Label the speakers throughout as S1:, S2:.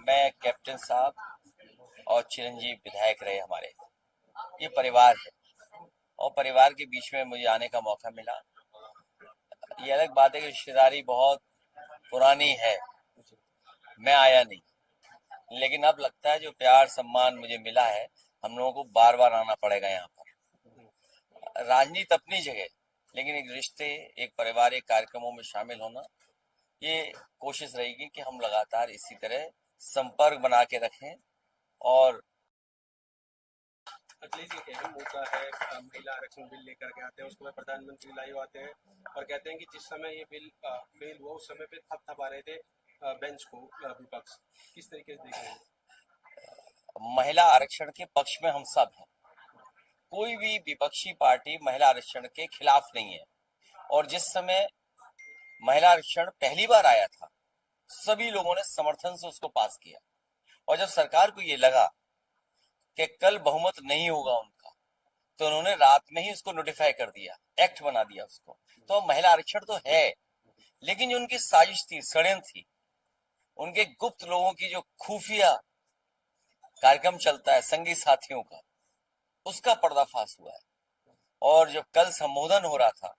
S1: मैं कैप्टन साहब और चिरंजीव विधायक रहे हमारे, ये परिवार है और परिवार के बीच में मुझे आने का मौका मिला। ये अलग बात है कि रिश्तेदारी बहुत पुरानी है, मैं आया नहीं, लेकिन अब लगता है जो प्यार सम्मान मुझे मिला है, हम लोगों को बार बार आना पड़ेगा यहाँ पर। राजनीति अपनी जगह, लेकिन एक रिश्ते, एक पारिवारिक कार्यक्रमों में शामिल होना, ये कोशिश रहेगी कि हम लगातार इसी तरह संपर्क बना के रखें। और
S2: अखिलेश जी एक अहम मुद्दा है, महिला आरक्षण बिल लेकर के आते हैं, उसके बाद प्रधानमंत्री लाइव आते हैं और कहते हैं कि जिस समय ये बिल फेल हुआ उस समय पे थपथपा रहे थे बेंच को विपक्ष। किस तरीके से देख रहे हैं?
S1: महिला आरक्षण के पक्ष में हम सब हैं, कोई भी विपक्षी पार्टी महिला आरक्षण के खिलाफ नहीं है। और जिस समय महिला आरक्षण पहली बार आया था, सभी लोगों ने समर्थन से उसको पास किया। और जब सरकार को ये लगा कि कल बहुमत नहीं होगा उनका, तो उन्होंने रात में ही उसको नोटिफाई कर दिया, एक्ट बना दिया उसको। तो महिला आरक्षण तो है, लेकिन जो उनकी साजिश थी, षड्यंत्र थी, उनके गुप्त लोगों की जो खुफिया कार्यक्रम चलता है संगी साथियों का, उसका पर्दाफाश हुआ है। और जब कल संबोधन हो रहा था,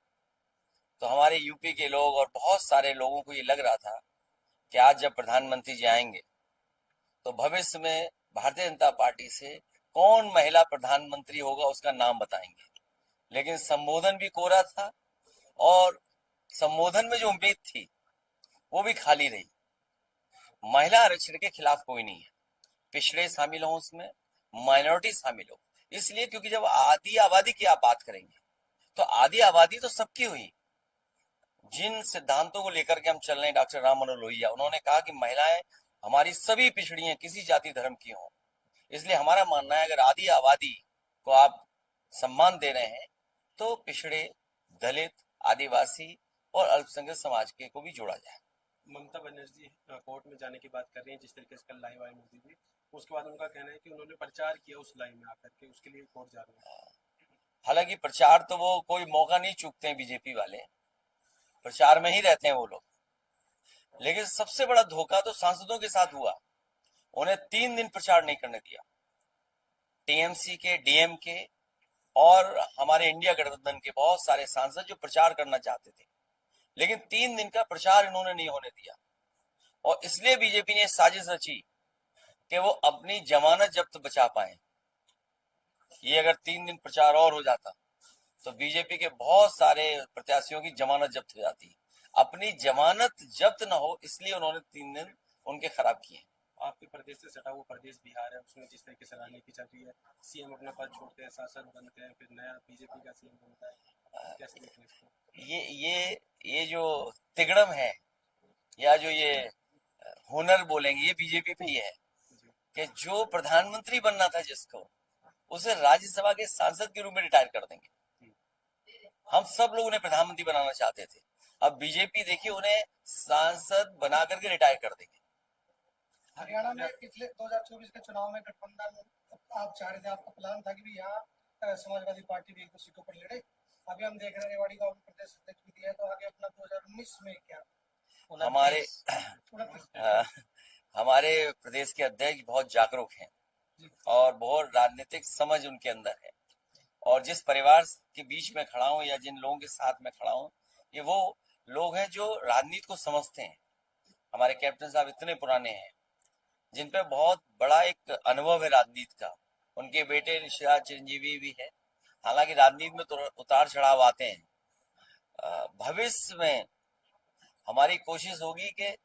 S1: तो हमारे यूपी के लोग और बहुत सारे लोगों को ये लग रहा था कि आज जब प्रधानमंत्री जी आएंगे, तो भविष्य में भारतीय जनता पार्टी से कौन महिला प्रधानमंत्री होगा उसका नाम बताएंगे। लेकिन संबोधन भी कोरा था और संबोधन में जो उम्मीद थी वो भी खाली रही। महिला आरक्षण के खिलाफ कोई नहीं है, पिछड़े शामिल हो उसमें, माइनॉरिटी शामिल हो, इसलिए क्योंकि जब आधी आबादी की आप बात करेंगे, तो आधी आबादी तो सबकी हुई। जिन सिद्धांतों को लेकर के हम चल रहे हैं, डॉक्टर राम मनोहर लोहिया, उन्होंने कहा कि महिलाएं हमारी सभी पिछड़ी हैं, किसी जाति धर्म की हों। इसलिए हमारा मानना है अगर आधी आबादी को आप सम्मान दे रहे हैं, तो पिछड़े, दलित, आदिवासी और अल्पसंख्यक समाज के को भी जोड़ा जाए।
S2: ममता बनर्जी कोर्ट में जाने की बात कर रही हैं, जिस तरीके से कल लाइव आई मोदी जी, उसके बाद उनका कहना है कि उन्होंने प्रचार किया उस लाइव में आकर के, उसके लिए कोर्ट जा रहे हैं।
S1: हालांकि प्रचार तो वो कोई मौका नहीं चूकते हैं, बीजेपी वाले प्रचार में ही रहते हैं वो लोग। लेकिन सबसे बड़ा धोखा तो सांसदों के साथ हुआ, उन्हें 3 दिन प्रचार नहीं करने दिया। टीएमसी के, डीएम के और हमारे इंडिया गठबंधन के बहुत सारे सांसद जो प्रचार करना चाहते थे, लेकिन 3 दिन का प्रचार इन्होंने नहीं होने दिया। और इसलिए बीजेपी ने साजिश रची कि वो अपनी जमानत जब्त बचा पाए। ये अगर 3 दिन प्रचार और हो जाता, तो बीजेपी के बहुत सारे प्रत्याशियों की जमानत जब्त हो जाती। अपनी जमानत जब्त ना हो, इसलिए उन्होंने 3 दिन उनके खराब किए।
S2: आपके प्रदेश से सटा हुआ प्रदेश बिहार है, उसमें जिस तरीके से राजनीति चल रही है, सीएम अपना पद छोड़ते हैं, सांसद बनते हैं, फिर नया बीजेपी का सीएम बनता है, कैसे देखें इसको?
S1: ये जो तिगड़म है, या जो ये हुनर बोलेंगे, ये बीजेपी पे ही है
S2: जी।
S1: कि जो प्रधानमंत्री बनना था जिसको, उसे राज्यसभा के सांसद के रूप में रिटायर कर देंगे। हम सब लोग उन्हें प्रधानमंत्री बनाना चाहते थे, अब बीजेपी देखिए उन्हें सांसद बना करके रिटायर कर देंगे।
S3: हरियाणा में पिछले 2024 के चुनाव में गठबंधन आप चाह रहे थे, आपका प्लान था कि भी यहाँ समाजवादी पार्टी भी 1-2 सीटों पर लड़े। अभी हम देख रहे हैं रेवाड़ी का प्रदेश अध्यक्ष भी दिया है, तो आगे अपना 2019 में क्या?
S1: हमारे हमारे प्रदेश के अध्यक्ष बहुत जागरूक हैं और बहुत राजनीतिक समझ उनके अंदर है। और जिस परिवार के बीच में खड़ा हूं या जिन लोगों के साथ में खड़ा हूं, ये वो लोग हैं जो राजनीति को समझते हैं। हमारे कैप्टन साहब इतने पुराने हैं, जिन पे बहुत बड़ा एक अनुभव है राजनीति का। उनके बेटे ऋषिराज चिरंजीवी भी है। हालांकि राजनीति में तो उतार चढ़ाव आते हैं। भविष्य में हमारी कोशिश होगी कि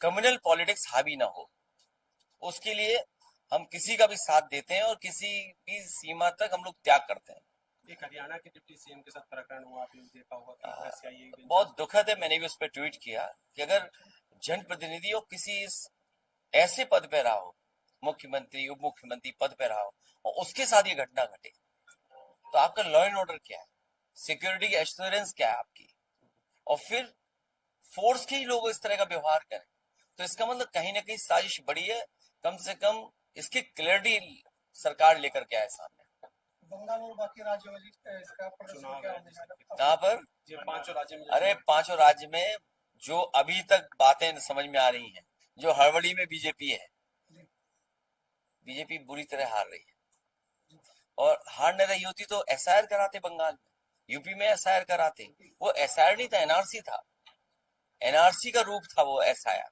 S1: कम्युनल पॉलिटिक्स हावी ना हो, उसके लिए हम किसी का भी साथ देते हैं और किसी भी सीमा तक हम लोग त्याग करते हैं।
S2: एक हरियाणा के डिप्टी सीएम के साथ प्रकरण हुआ, आपने देखा होगा कि SIA
S1: बहुत दुखद है, मैंने भी उस पर ट्वीट किया कि अगर जनप्रतिनिधि हो किसी ऐसे पद पे रहा हो, मुख्यमंत्री, उप मुख्यमंत्री पद पे रहा हो, और उसके साथ ये घटना घटे, तो आपका लॉ एंड ऑर्डर क्या है, सिक्योरिटी की एश्योरेंस क्या है आपकी? और फिर फोर्स के ही लोग इस तरह का व्यवहार करें, तो इसका मतलब कहीं ना कहीं साजिश बड़ी है। कम से कम इसकी क्लैरिटी सरकार लेकर के आए सामने।
S3: बंगाल और बाकी राज्यों में इसका प्रदर्शन
S2: चुनाव
S3: क्या
S2: है
S3: होने जा रहा है?
S1: कहाँ पर?
S2: ये पांचों राज्य में
S1: अरे पांचों राज्य में जो अभी तक बातें समझ में आ रही हैं, जो हड़बड़ी में बीजेपी है, बीजेपी बुरी तरह हार रही है। और हार न रही होती तो एसआईआर कराते बंगाल में, यूपी में एसआईआर कराते। वो एसआईआर नहीं था, एनआरसी था, एनआरसी का रूप था वो एसआईआर।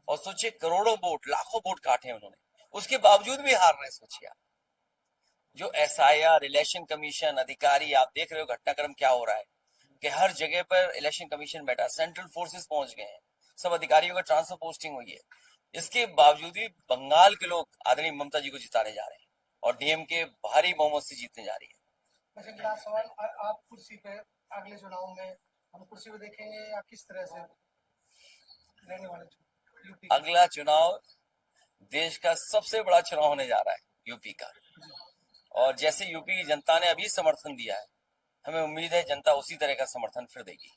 S1: और सोचिए करोड़ों वोट, लाखों वोट काटे उन्होंने, उसके बावजूद भी हार रहे। सोचिए आप, जो एसआईआर, इलेक्शन कमीशन, अधिकारी, आप देख रहे हो घटनाक्रम क्या हो रहा है कि हर जगह पर इलेक्शन कमीशन बैठा, सेंट्रल फोर्सेस पहुंच गए हैं, सब अधिकारियों का ट्रांसफर पोस्टिंग हुई है। इसके बावजूद भी बंगाल के लोग आदरणीय ममता जी को जिताने जा रहे हैं और डीएमके भारी बहुमत से जीतने जा रही है।
S3: वैसे लास्ट सवाल, आप कुर्सी पे अगले चुनाव में हम कुर्सी पे देखेंगे या किस तरह से रहने वाले यूपी?
S1: अगला चुनाव देश का सबसे बड़ा चुनाव होने जा रहा है यूपी का। और जैसे यूपी की जनता ने अभी समर्थन दिया है, हमें उम्मीद है जनता उसी तरह का समर्थन फिर देगी।